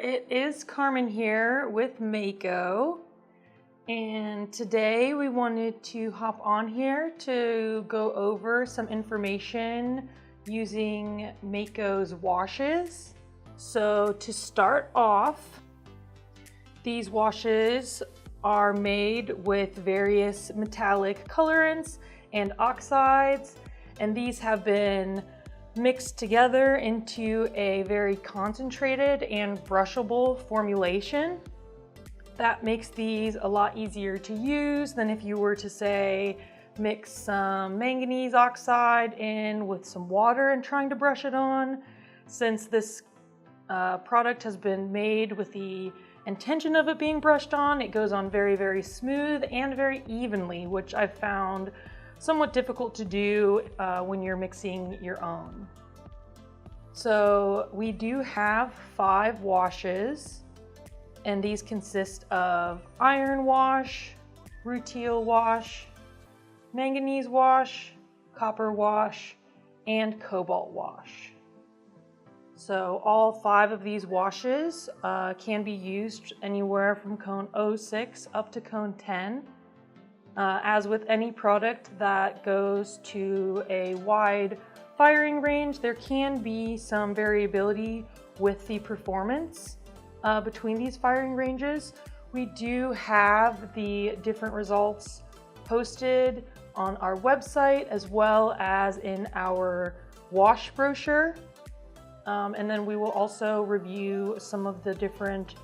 it is Carmen here with Mayco, and today we wanted to hop on here to go over some information using Mayco's washes. So to start off, these washes are made with various metallic colorants and oxides, and these have been mixed together into a very concentrated and brushable formulation. That makes these a lot easier to use than if you were to, say, mix some manganese oxide in with some water and trying to brush it on. Since this product has been made with the intention of it being brushed on, it goes on very, very smooth and very evenly, which I've found somewhat difficult to do when you're mixing your own. So we do have 5 washes, and these consist of iron wash, rutile wash, manganese wash, copper wash, and cobalt wash. So all 5 of these washes can be used anywhere from cone 06 up to cone 10. As with any product that goes to a wide firing range, there can be some variability with the performance between these firing ranges. We do have the different results posted on our website as well as in our wash brochure. And then we will also review some of the different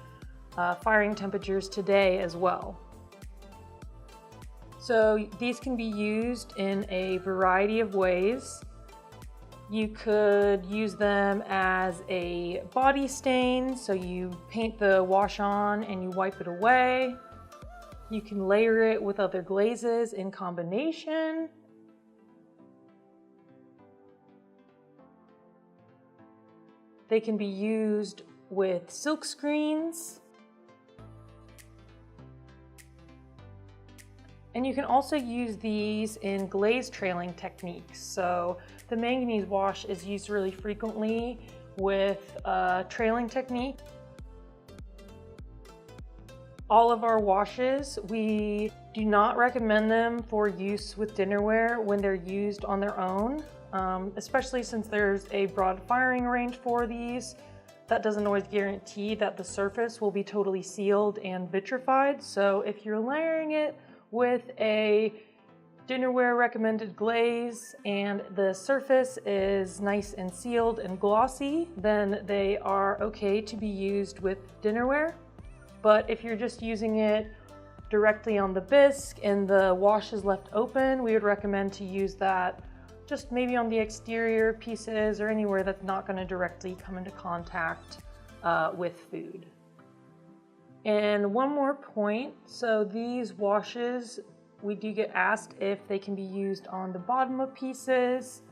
firing temperatures today as well. So these can be used in a variety of ways. You could use them as a body stain, so you paint the wash on and you wipe it away. You can layer it with other glazes in combination. They can be used with silk screens. And you can also use these in glaze trailing techniques. So the manganese wash is used really frequently with a trailing technique. All of our washes, we do not recommend them for use with dinnerware when they're used on their own, especially since there's a broad firing range for these. That doesn't always guarantee that the surface will be totally sealed and vitrified. So if you're layering it with a dinnerware recommended glaze and the surface is nice and sealed and glossy, then they are okay to be used with dinnerware. But if you're just using it directly on the bisque and the wash is left open, we would recommend to use that just maybe on the exterior pieces or anywhere that's not going to directly come into contact with food. And one more point, so these washes, we do get asked if they can be used on the bottom of pieces.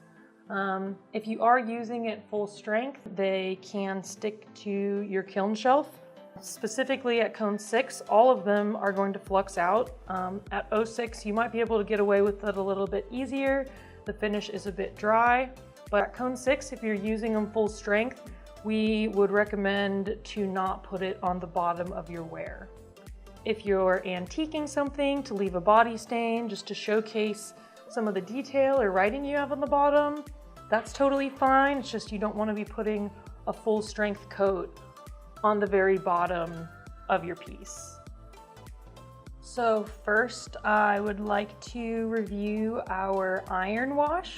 If you are using it full strength, they can stick to your kiln shelf. Specifically at cone 6, all of them are going to flux out. At 06, you might be able to get away with it a little bit easier. The finish is a bit dry, but at cone 6, if you're using them full strength, we would recommend to not put it on the bottom of your ware. If you're antiquing something to leave a body stain just to showcase some of the detail or writing you have on the bottom, that's totally fine. It's just you don't want to be putting a full strength coat on the very bottom of your piece. So first, I would like to review our iron wash.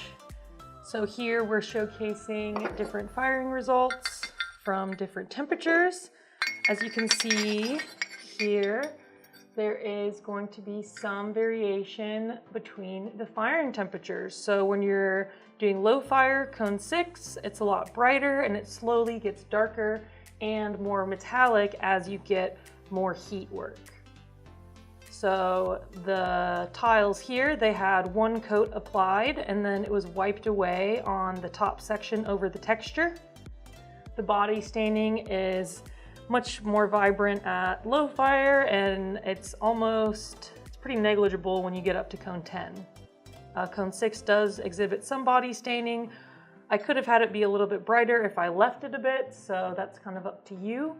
So here we're showcasing different firing results from different temperatures. As you can see here, there is going to be some variation between the firing temperatures. So when you're doing low fire, cone 6, it's a lot brighter and it slowly gets darker and more metallic as you get more heat work. So the tiles here, they had 1 coat applied and then it was wiped away on the top section over the texture. The body staining is much more vibrant at low fire and it's pretty negligible when you get up to cone 10. Cone 6 does exhibit some body staining. I could have had it be a little bit brighter if I left it a bit, so that's kind of up to you.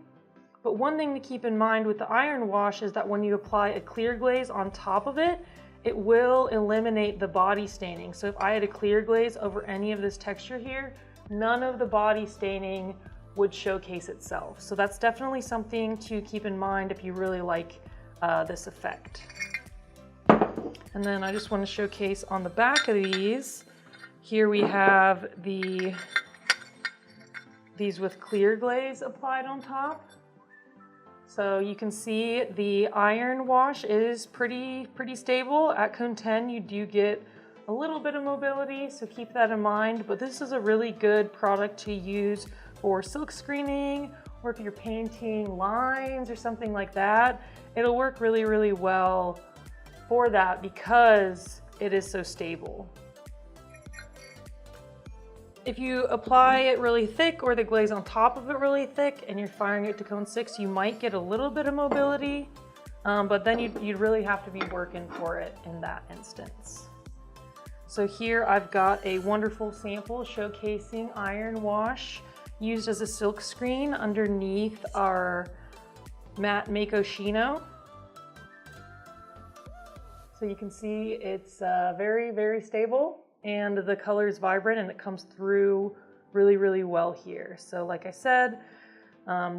But one thing to keep in mind with the iron wash is that when you apply a clear glaze on top of it, it will eliminate the body staining. So if I had a clear glaze over any of this texture here, none of the body staining would showcase itself. So that's definitely something to keep in mind if you really like this effect. And then I just want to showcase on the back of these. Here we have these with clear glaze applied on top. So you can see the iron wash is pretty stable. At cone 10, you do get a little bit of mobility, so keep that in mind. But this is a really good product to use for silk screening, or if you're painting lines or something like that. It'll work really well for that because it is so stable. If you apply it really thick or the glaze on top of it really thick and you're firing it to cone 6, you might get a little bit of mobility, but then you'd really have to be working for it in that instance. So here I've got a wonderful sample showcasing iron wash used as a silk screen underneath our matte Mayco Chino. So you can see it's very stable, and the color is vibrant and it comes through really well here. So like I said,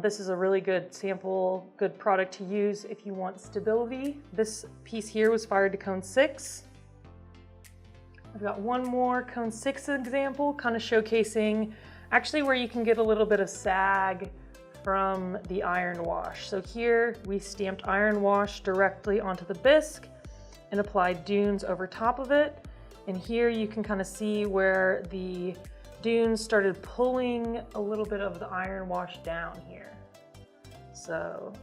this is a really good sample, good product to use if you want stability. This piece here was fired to cone 6. I've got one more cone 6 example, kind of showcasing actually where you can get a little bit of sag from the iron wash. So here we stamped iron wash directly onto the bisque and applied dunes over top of it. And here you can kind of see where the dunes started pulling a little bit of the iron wash down here. So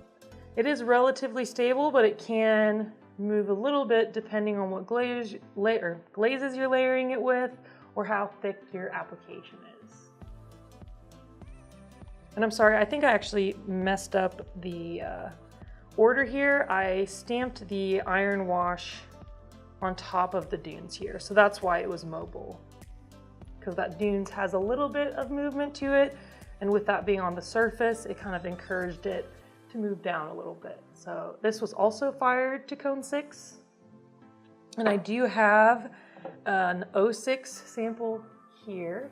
it is relatively stable, but it can move a little bit depending on what glazes you're layering it with or how thick your application is. And I'm sorry, I think I actually messed up the order here. I stamped the iron wash on top of the dunes here, so that's why it was mobile, because that dunes has a little bit of movement to it, and with that being on the surface, it kind of encouraged it to move down a little bit. So this was also fired to cone 6, and I do have an 06 sample here.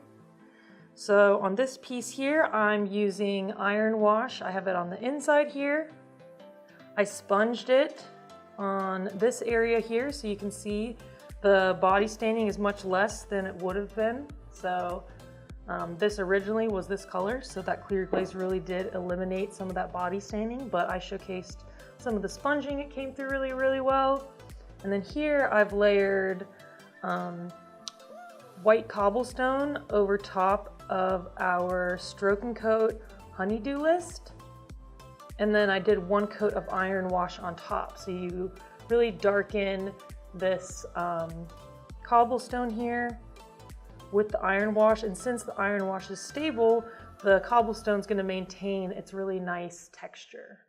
So on this piece here, I'm using iron wash. I have it on the inside here. I sponged it on this area here, so you can see the body staining is much less than it would have been. So this originally was this color, so that clear glaze really did eliminate some of that body staining, but I showcased some of the sponging. It came through really well. And then here I've layered white cobblestone over top of our stroke and coat honeydew list. And then I did one coat of iron wash on top. So you really darken this cobblestone here with the iron wash. And since the iron wash is stable, the cobblestone is going to maintain its really nice texture.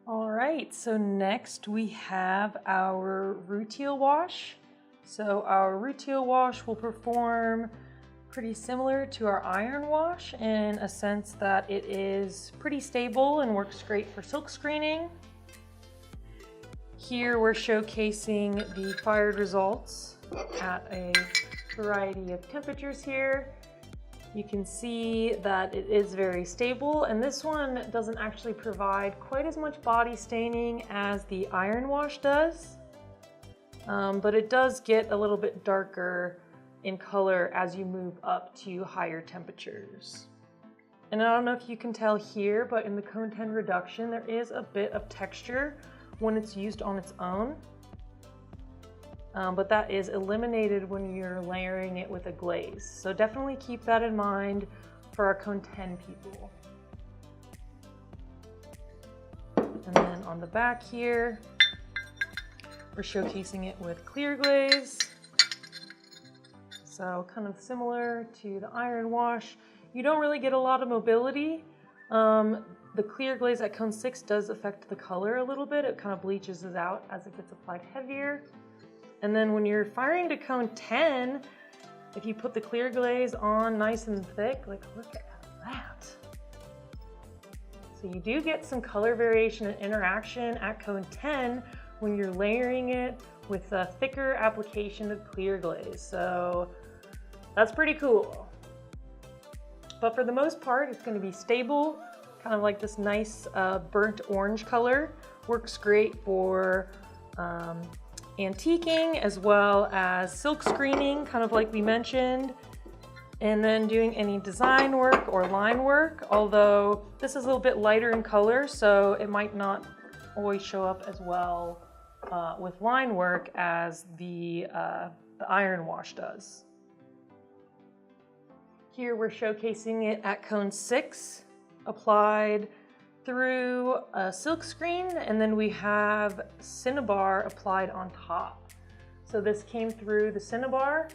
All right, so next we have our rutile wash. So our rutile wash will perform pretty similar to our iron wash in a sense that it is pretty stable and works great for silk screening. Here we're showcasing the fired results at a variety of temperatures here. You can see that it is very stable, and this one doesn't actually provide quite as much body staining as the iron wash does, but it does get a little bit darker in color as you move up to higher temperatures. And I don't know if you can tell here, but in the cone 10 reduction, there is a bit of texture when it's used on its own. But that is eliminated when you're layering it with a glaze. So definitely keep that in mind for our cone 10 people. And then on the back here, we're showcasing it with clear glaze. So kind of similar to the iron wash. You don't really get a lot of mobility. The clear glaze at cone 6 does affect the color a little bit. It kind of bleaches it out as it gets applied heavier. And then when you're firing to cone 10, if you put the clear glaze on nice and thick, like look at that. So you do get some color variation and interaction at cone 10 when you're layering it with a thicker application of clear glaze. So that's pretty cool. But for the most part, it's going to be stable, kind of like this nice burnt orange color. Works great for antiquing as well as silk screening, kind of like we mentioned. And then doing any design work or line work, although this is a little bit lighter in color, so it might not always show up as well with line work as the iron wash does. Here we're showcasing it at cone 6, applied through a silk screen, and then we have Cinnabar applied on top. So this came through the Cinnabar.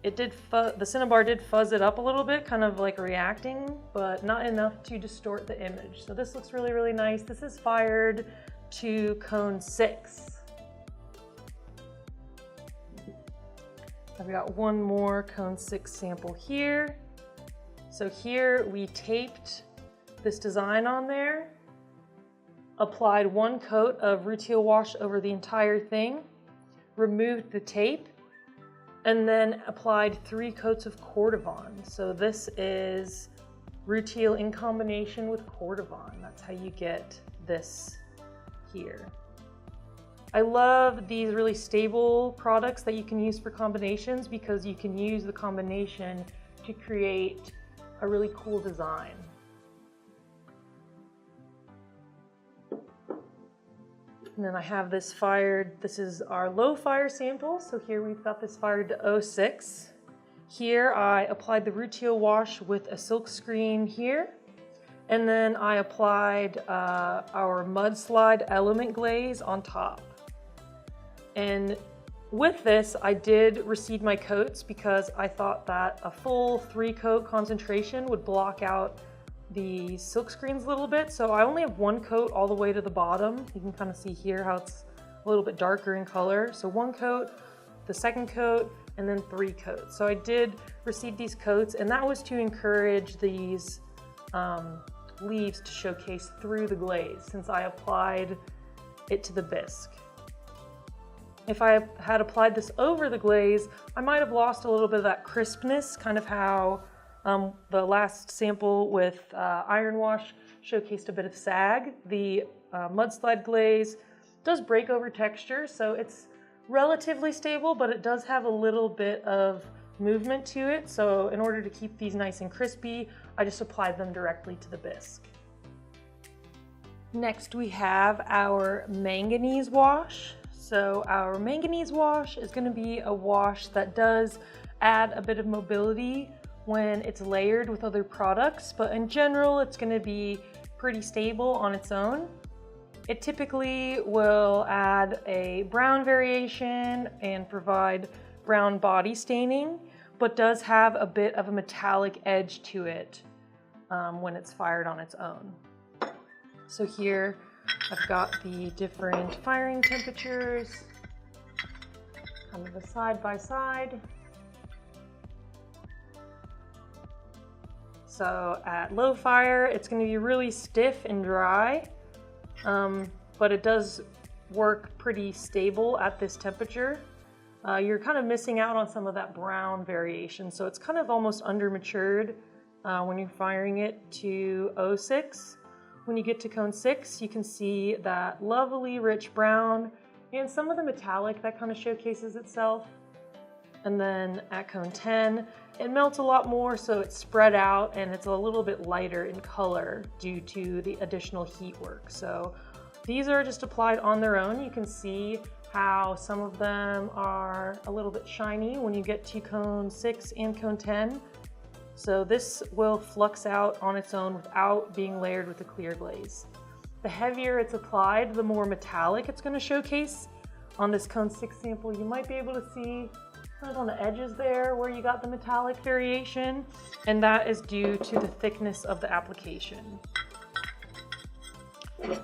The Cinnabar did fuzz it up a little bit, kind of like reacting, but not enough to distort the image. So this looks really, really nice. This is fired to cone 6. I've got one more cone 6 sample here. So here we taped this design on there, applied one coat of Rutile wash over the entire thing, removed the tape, and then applied 3 coats of Cordovan. So this is Rutile in combination with Cordovan. That's how you get this here. I love these really stable products that you can use for combinations because you can use the combination to create a really cool design. And then I have this fired, this is our low fire sample. So here we've got this fired to 06. Here I applied the Rutile wash with a silk screen here. And then I applied our mudslide element glaze on top. And with this, I did reseed my coats because I thought that a full 3-coat concentration would block out the silk screens a little bit. So I only have 1 coat all the way to the bottom. You can kind of see here how it's a little bit darker in color. So 1 coat, the 2nd coat, and then 3 coats. So I did reseed these coats, and that was to encourage these leaves to showcase through the glaze since I applied it to the bisque. If I had applied this over the glaze, I might have lost a little bit of that crispness, kind of how the last sample with iron wash showcased a bit of sag. The mudslide glaze does break over texture, so it's relatively stable, but it does have a little bit of movement to it. So in order to keep these nice and crispy, I just applied them directly to the bisque. Next we have our manganese wash. So our manganese wash is going to be a wash that does add a bit of mobility when it's layered with other products, but in general it's going to be pretty stable on its own. It typically will add a brown variation and provide brown body staining, but does have a bit of a metallic edge to it when it's fired on its own. So here I've got the different firing temperatures, kind of a side by side. So at low fire, it's going to be really stiff and dry, but it does work pretty stable at this temperature. You're kind of missing out on some of that brown variation, so it's kind of almost under-matured when you're firing it to 06. When you get to cone 6, you can see that lovely rich brown and some of the metallic that kind of showcases itself. And then at cone 10, it melts a lot more, so it's spread out and it's a little bit lighter in color due to the additional heat work. So these are just applied on their own. You can see how some of them are a little bit shiny when you get to cone 6 and cone 10. So this will flux out on its own without being layered with a clear glaze. The heavier it's applied, the more metallic it's going to showcase. On this cone 6 sample, you might be able to see kind of on the edges there where you got the metallic variation, and that is due to the thickness of the application.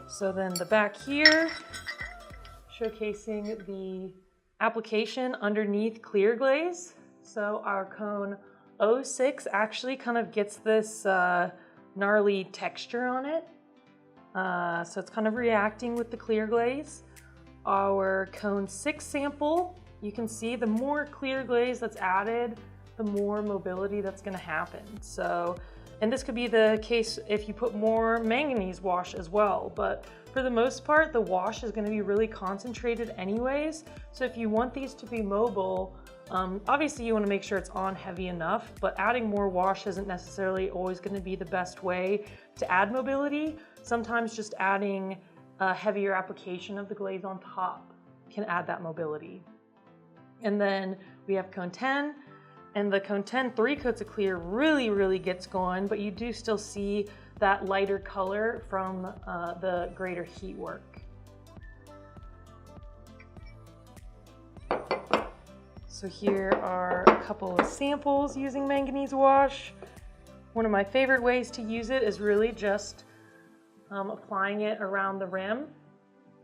So then the back here, showcasing the application underneath clear glaze. So our cone 06 actually kind of gets this gnarly texture on it. So it's kind of reacting with the clear glaze. Our cone 6 sample, you can see the more clear glaze that's added, the more mobility that's going to happen. So, and this could be the case if you put more manganese wash as well, but for the most part, the wash is going to be really concentrated anyways. So if you want these to be mobile, obviously you want to make sure it's on heavy enough, but adding more wash isn't necessarily always going to be the best way to add mobility. Sometimes just adding a heavier application of the glaze on top can add that mobility. And then we have cone 10, and the cone 10 3 coats of clear really gets going, but you do still see that lighter color from the greater heat work. So here are a couple of samples using manganese wash. One of my favorite ways to use it is really just applying it around the rim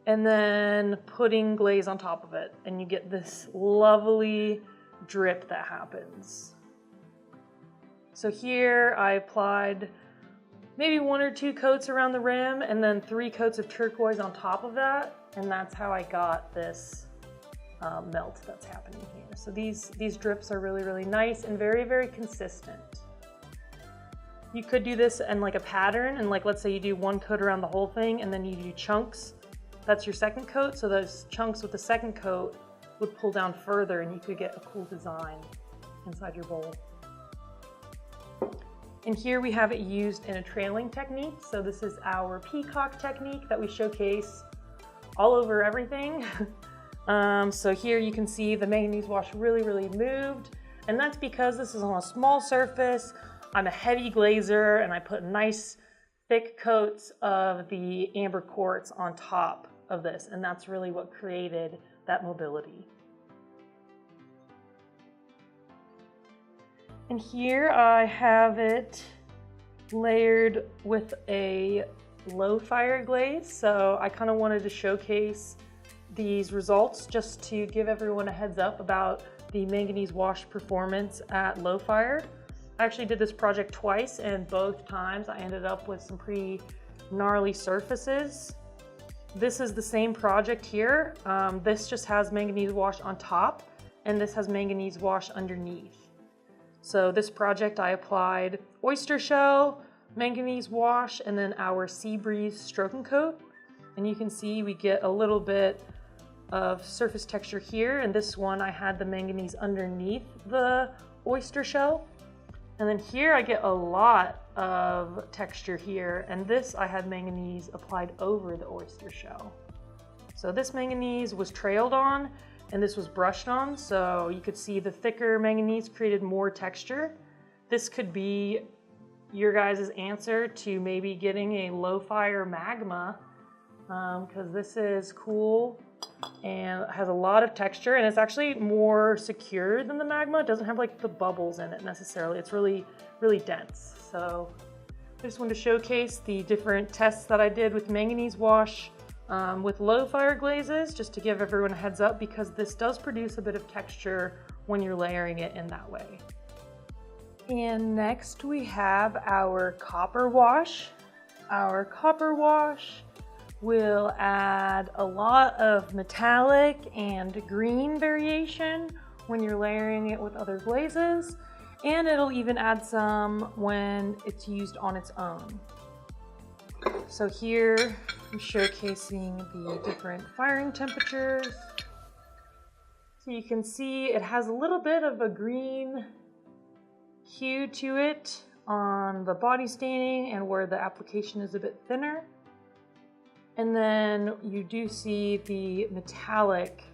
and then putting glaze on top of it, and you get this lovely drip that happens. So here I applied maybe 1 or 2 coats around the rim and then 3 coats of turquoise on top of that, and that's how I got this melt that's happening here. So these drips are really nice and very consistent. You could do this in like a pattern, and like let's say you do 1 coat around the whole thing and then you do chunks. That's your second coat, so those chunks with the second coat would pull down further and you could get a cool design inside your bowl. And here we have it used in a trailing technique. So this is our peacock technique that we showcase all over everything. So here you can see the manganese wash really moved, and that's because this is on a small surface. I'm a heavy glazer and I put nice thick coats of the amber quartz on top of this, and that's really what created that mobility. And here I have it layered with a low fire glaze. So I kind of wanted to showcase these results just to give everyone a heads up about the manganese wash performance at low fire. I actually did this project twice, and both times I ended up with some pretty gnarly surfaces. This is the same project here. This just has manganese wash on top, and this has manganese wash underneath. So this project I applied oyster shell, manganese wash, and then our Sea Breeze stroke and coat. And you can see we get a little bit of surface texture here, and this one I had the manganese underneath the oyster shell. And then here I get a lot of texture here, and this I had manganese applied over the oyster shell. So this manganese was trailed on and this was brushed on, so you could see the thicker manganese created more texture. This could be your guys' answer to maybe getting a low fire magma, because this is cool and has a lot of texture, and it's actually more secure than the magma. It doesn't have like the bubbles in it necessarily. It's really dense. So I just wanted to showcase the different tests that I did with manganese wash with low fire glazes, just to give everyone a heads up, because this does produce a bit of texture when you're layering it in that way. And next we have our copper wash. Our copper wash will add a lot of metallic and green variation when you're layering it with other glazes, and it'll even add some when it's used on its own. So here I'm showcasing the different firing temperatures. So you can see it has a little bit of a green hue to it on the body staining and where the application is a bit thinner. And then you do see the metallic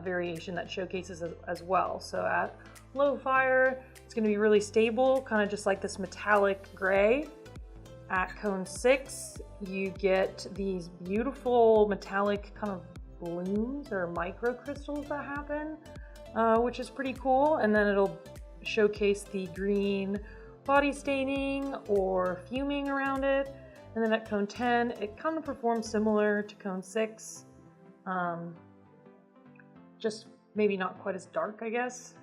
variation that showcases as well. So at low fire, it's going to be really stable, kind of just like this metallic gray. At cone 6, you get these beautiful metallic kind of blooms or microcrystals that happen, which is pretty cool. And then it'll showcase the green body staining or fuming around it. And then at cone 10, it kind of performs similar to cone 6, just maybe not quite as dark, I guess.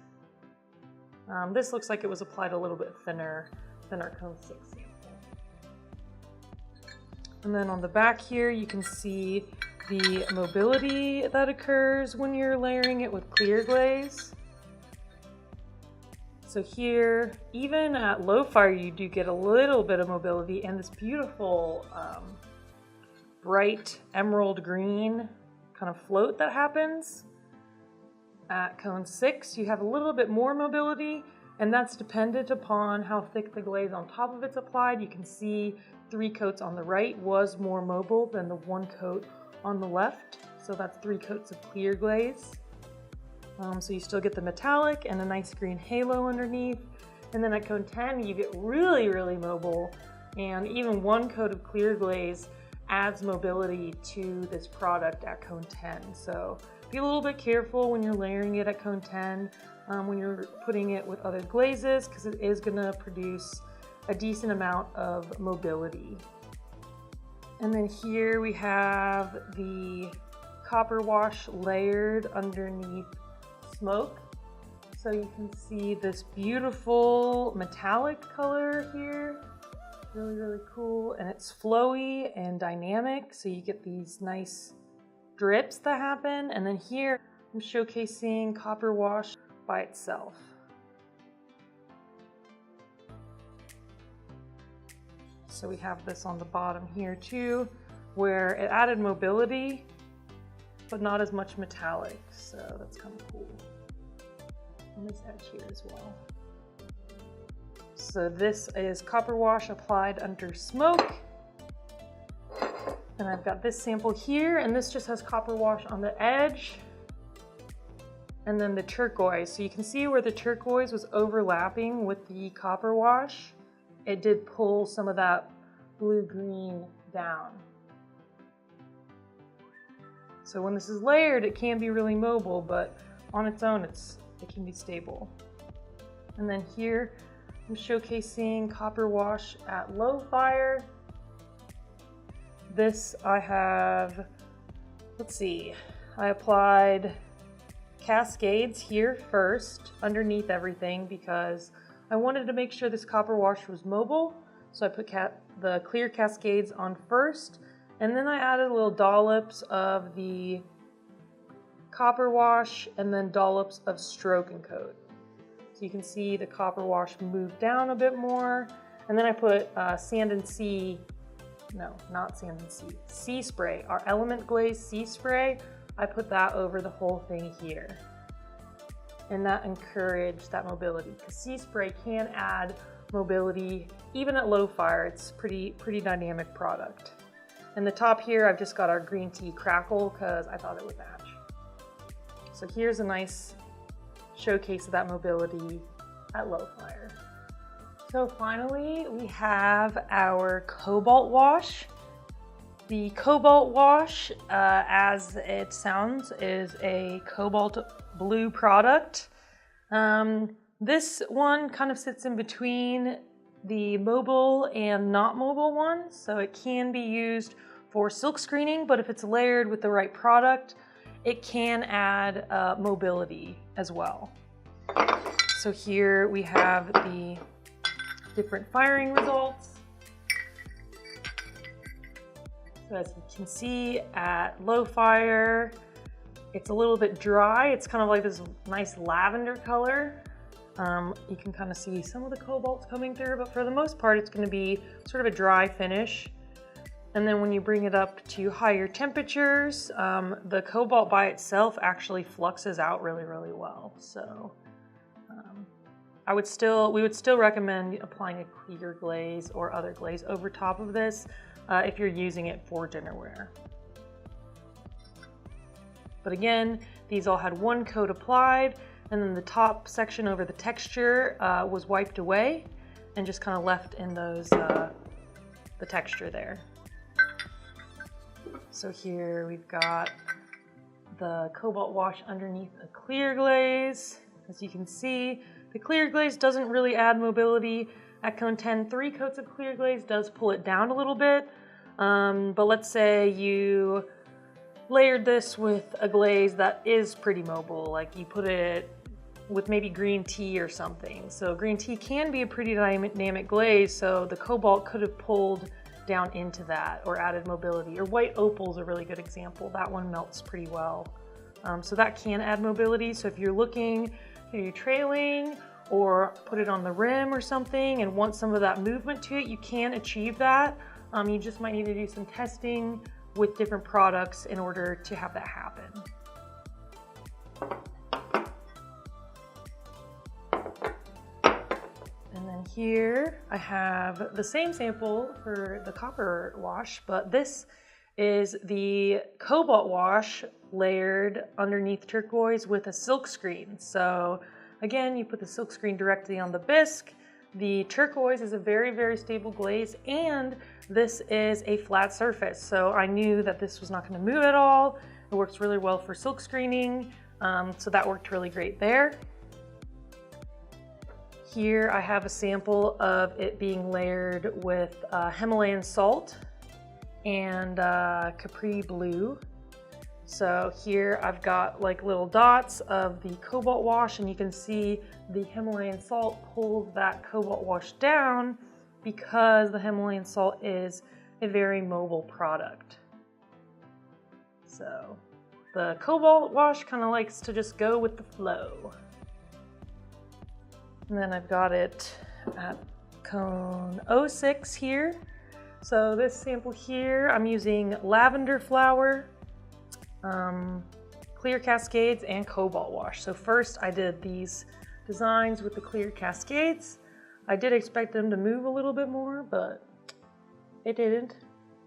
This looks like it was applied a little bit thinner than our cone 6 sample. And then on the back here, you can see the mobility that occurs when you're layering it with clear glaze. So here, even at low fire, you do get a little bit of mobility and this beautiful bright emerald green kind of float that happens. At cone 6, you have a little bit more mobility, and that's dependent upon how thick the glaze on top of it's applied. You can see 3 coats on the right was more mobile than the 1 coat on the left. So that's 3 coats of clear glaze. So you still get the metallic and a nice green halo underneath. And then at cone 10, you get really, really mobile, and even 1 coat of clear glaze adds mobility to this product at cone 10. So be a little bit careful when you're layering it at cone 10, when you're putting it with other glazes, because it is going to produce a decent amount of mobility. And then here we have the copper wash layered underneath smoke. So you can see this beautiful metallic color here. Really, really cool. And it's flowy and dynamic, so you get these nice drips that happen. And then here I'm showcasing copper wash by itself. So we have this on the bottom here too, where it added mobility, but not as much metallic. So that's kind of cool. And this edge here as well. So this is copper wash applied under smoke. And I've got this sample here, and this just has copper wash on the edge. And then the turquoise. So you can see where the turquoise was overlapping with the copper wash. It did pull some of that blue-green down. So when this is layered, it can be really mobile, but on its own, it can be stable. And then here, I'm showcasing copper wash at low fire. This I have, let's see, I applied cascades here first underneath everything because I wanted to make sure this copper wash was mobile. So I put the clear cascades on first, and then I added little dollops of the copper wash and then dollops of stroke and coat. So you can see the copper wash move down a bit more. And then I put sand and sea, no, not sand and sea, sea spray, our element glaze sea spray. I put that over the whole thing here. And that encouraged that mobility, because sea spray can add mobility even at low fire. It's pretty dynamic product. And the top here, I've just got our green tea crackle because I thought it would match. So here's a nice showcase of that mobility at low fire. So finally, we have our cobalt wash. The cobalt wash, as it sounds, is a cobalt blue product. This one kind of sits in between the mobile and not mobile one, so it can be used for silk screening, but if it's layered with the right product, it can add mobility as well. So here we have the different firing results. So as you can see, at low fire, it's a little bit dry. It's kind of like this nice lavender color. You can kind of see some of the cobalt coming through, but for the most part, it's going to be sort of a dry finish. And then when you bring it up to higher temperatures, the cobalt by itself actually fluxes out really, really well. So we would still recommend applying a clear glaze or other glaze over top of this if you're using it for dinnerware. But again, these all had 1 coat applied, and then the top section over the texture was wiped away and just kind of left in those the texture there. So here we've got the cobalt wash underneath a clear glaze. As you can see, the clear glaze doesn't really add mobility. At cone 10, 3 coats of clear glaze does pull it down a little bit. But let's say you layered this with a glaze that is pretty mobile, like you put it with maybe green tea or something. So green tea can be a pretty dynamic glaze, so the cobalt could have pulled down into that or added mobility. Or white opal is a really good example. That one melts pretty well. So that can add mobility. So if you're looking, you're trailing or put it on the rim or something and want some of that movement to it, you can achieve that. You just might need to do some testing with different products in order to have that happen. And then here I have the same sample for the copper wash, but this is the cobalt wash layered underneath turquoise with a silk screen. So again, you put the silk screen directly on the bisque. The turquoise is a very, very stable glaze, and this is a flat surface. So I knew that this was not going to move at all. It works really well for silk screening. So that worked really great there. Here I have a sample of it being layered with Himalayan salt and Capri blue. So here I've got like little dots of the cobalt wash, and you can see the Himalayan salt pulls that cobalt wash down because the Himalayan salt is a very mobile product. So the cobalt wash kind of likes to just go with the flow. And then I've got it at cone 06 here. So this sample here, I'm using lavender flower, clear cascades, and cobalt wash. So first I did these designs with the clear cascades. I did expect them to move a little bit more, but it didn't.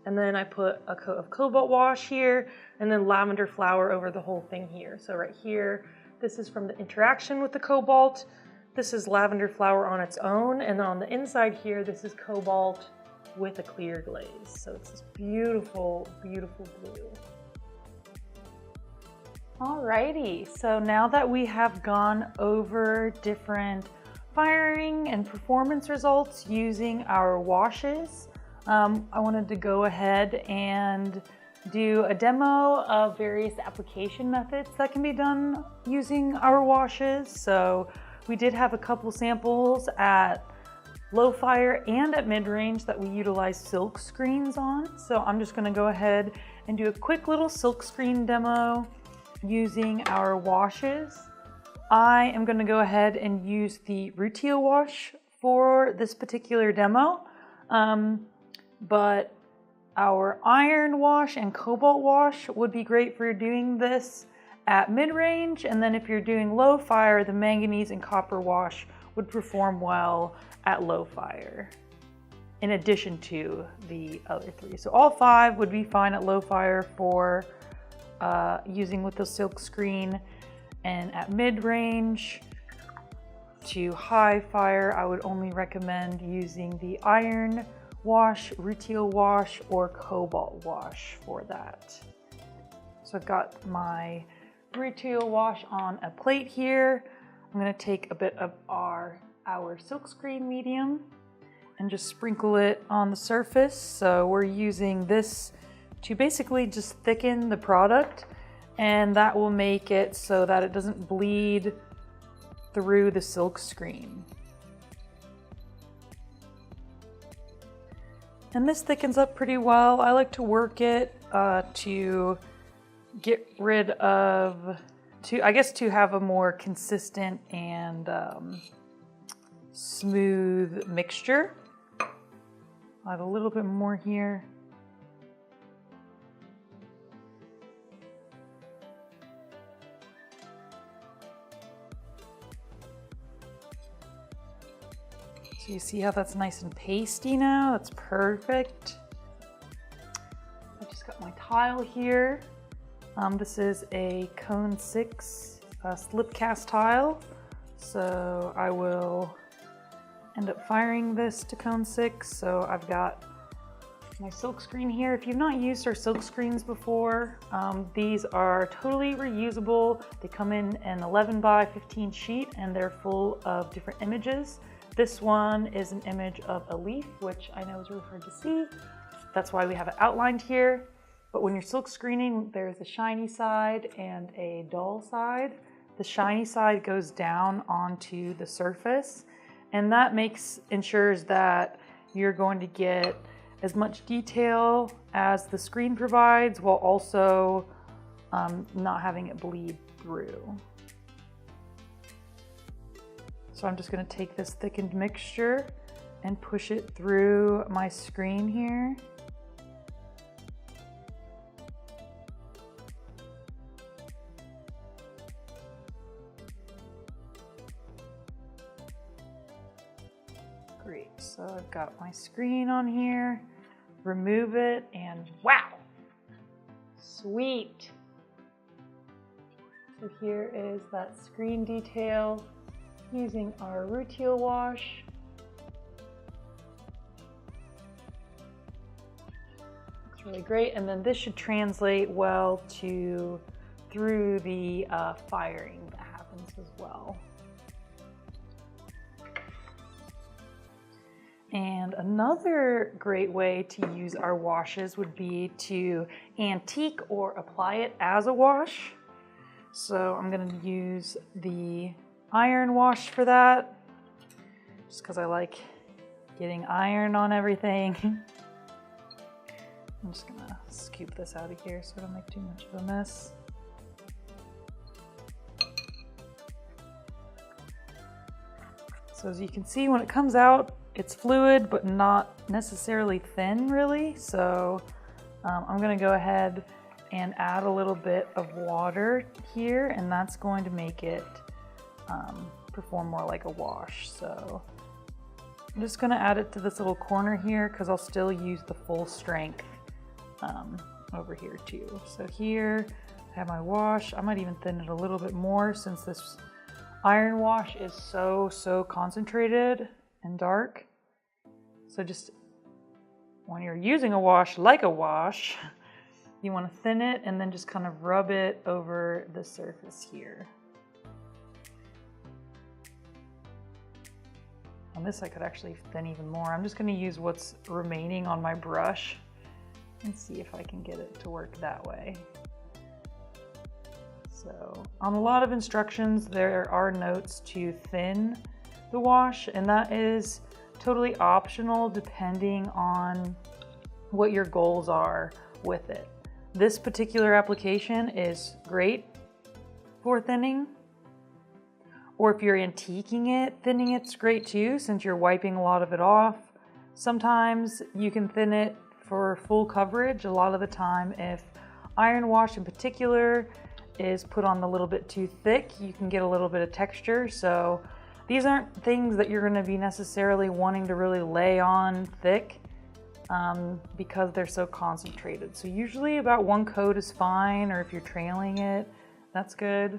And then I put a coat of cobalt wash here, and then lavender flower over the whole thing here. So right here, this is from the interaction with the cobalt. This is lavender flower on its own, and on the inside here, this is cobalt with a clear glaze. So it's this beautiful, beautiful blue. Alrighty, so now that we have gone over different firing and performance results using our washes, I wanted to go ahead and do a demo of various application methods that can be done using our washes. So we did have a couple samples at low fire and at mid-range that we utilize silk screens on. So I'm just gonna go ahead and do a quick little silk screen demo using our washes. I am gonna go ahead and use the Rutile wash for this particular demo, but our iron wash and cobalt wash would be great for doing this at mid-range, and then if you're doing low fire, the manganese and copper wash would perform well at low fire, in addition to the other three. So all five would be fine at low fire for using with the silk screen, and at mid-range to high fire, I would only recommend using the iron wash, Rutile wash, or cobalt wash for that. So I've got my Rutile wash on a plate here. I'm gonna take a bit of our silk screen medium and just sprinkle it on the surface. So we're using this to basically just thicken the product, and that will make it so that it doesn't bleed through the silk screen. And this thickens up pretty well. I like to work it to get rid of, to have a more consistent and smooth mixture. I'll add a little bit more here. So you see how that's nice and pasty now? That's perfect. I just got my tile here. This is a cone 6 slip cast tile. So I will end up firing this to cone 6. So I've got my silk screen here. If you've not used our silk screens before, these are totally reusable. They come in an 11 by 15 sheet, and they're full of different images. This one is an image of a leaf, which I know is really hard to see. That's why we have it outlined here. But when you're silk screening, there's a shiny side and a dull side. The shiny side goes down onto the surface, and that ensures that you're going to get as much detail as the screen provides while also not having it bleed through. So I'm just going to take this thickened mixture and push it through my screen here. Great, so I've got my screen on here, remove it, and wow, sweet. So here is that screen detail using our Rutile wash. It's really great, and then this should translate well through the firing that happens as well. And another great way to use our washes would be to antique or apply it as a wash. So I'm going to use the iron wash for that, just because I like getting iron on everything. I'm just going to scoop this out of here so I don't make too much of a mess. So as you can see, when it comes out, it's fluid, but not necessarily thin, really. So I'm going to go ahead and add a little bit of water here, and that's going to make it perform more like a wash. So I'm just going to add it to this little corner here because I'll still use the full strength over here too. So here I have my wash. I might even thin it a little bit more since this iron wash is so concentrated and dark. So just when you're using a wash like a wash, you want to thin it and then just kind of rub it over the surface here. On this I could actually thin even more. I'm just going to use what's remaining on my brush and see if I can get it to work that way. So on a lot of instructions there are notes to thin the wash, and that is totally optional depending on what your goals are with it. This particular application is great for thinning, or if you're antiquing it, thinning it's great too since you're wiping a lot of it off. Sometimes you can thin it for full coverage. A lot of the time, if iron wash in particular is put on a little bit too thick, you can get a little bit of texture. So these aren't things that you're going to be necessarily wanting to really lay on thick because they're so concentrated. So usually about one coat is fine, or if you're trailing it, that's good.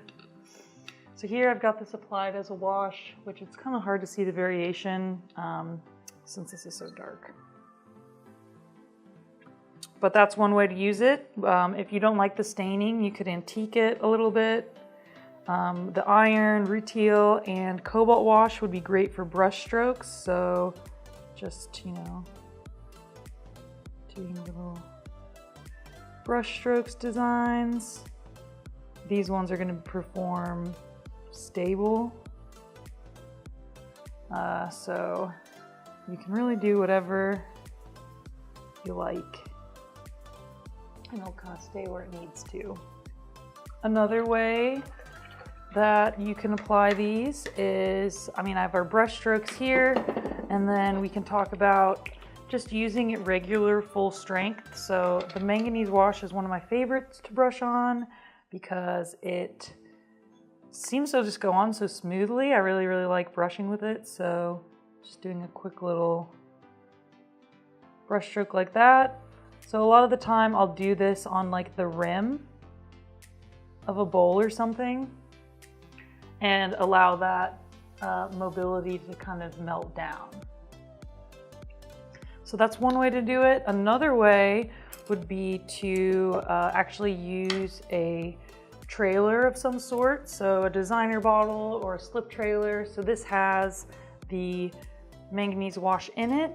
So here I've got this applied as a wash, which it's kind of hard to see the variation since this is so dark. But that's one way to use it. If you don't like the staining, you could antique it a little bit. The iron, Rutile, and cobalt wash would be great for brush strokes. So just, you know, doing little brush strokes designs. These ones are going to perform stable. So you can really do whatever you like, and it'll kind of stay where it needs to. Another way that you can apply these is, I have our brush strokes here, and then we can talk about just using it regular full strength. So the manganese wash is one of my favorites to brush on because it seems to just go on so smoothly. I really like brushing with it. So just doing a quick little brush stroke like that. So a lot of the time I'll do this on like the rim of a bowl or something and allow that mobility to kind of melt down. So that's one way to do it. Another way would be to actually use a trailer of some sort. So a designer bottle or a slip trailer. So this has the manganese wash in it.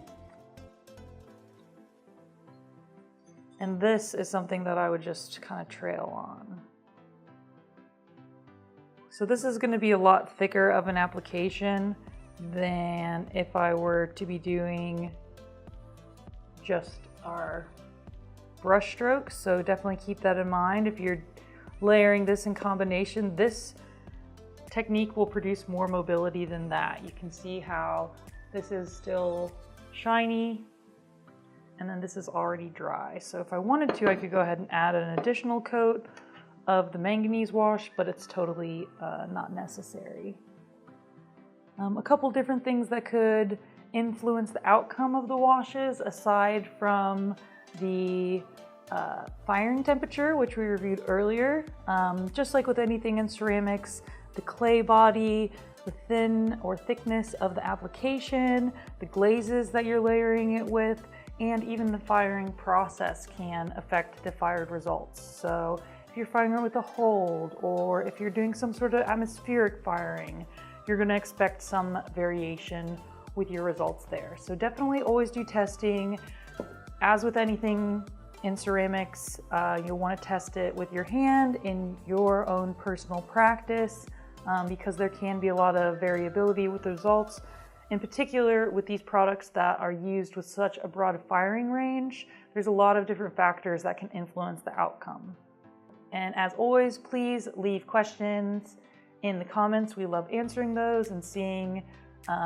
And this is something that I would just kind of trail on. So this is going to be a lot thicker of an application than if I were to be doing just our brush strokes, so definitely keep that in mind. If you're layering this in combination, this technique will produce more mobility than that. You can see how this is still shiny, and then this is already dry. So if I wanted to, I could go ahead and add an additional coat of the manganese wash, but it's totally not necessary. A couple different things that could influence the outcome of the washes, aside from the firing temperature, which we reviewed earlier. Just like with anything in ceramics, the clay body, the thin or thickness of the application, the glazes that you're layering it with, and even the firing process can affect the fired results. So if you're firing it with a hold, or if you're doing some sort of atmospheric firing, you're going to expect some variation with your results there. So definitely always do testing. As with anything in ceramics, you'll want to test it with your hand in your own personal practice, because there can be a lot of variability with the results. In particular, with these products that are used with such a broad firing range, there's a lot of different factors that can influence the outcome. And as always, please leave questions in the comments. We love answering those and seeing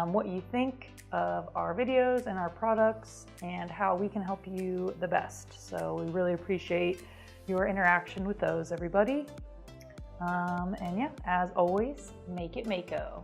what you think of our videos and our products and how we can help you the best. So we really appreciate your interaction with those, everybody. And yeah, as always, make it Mayco.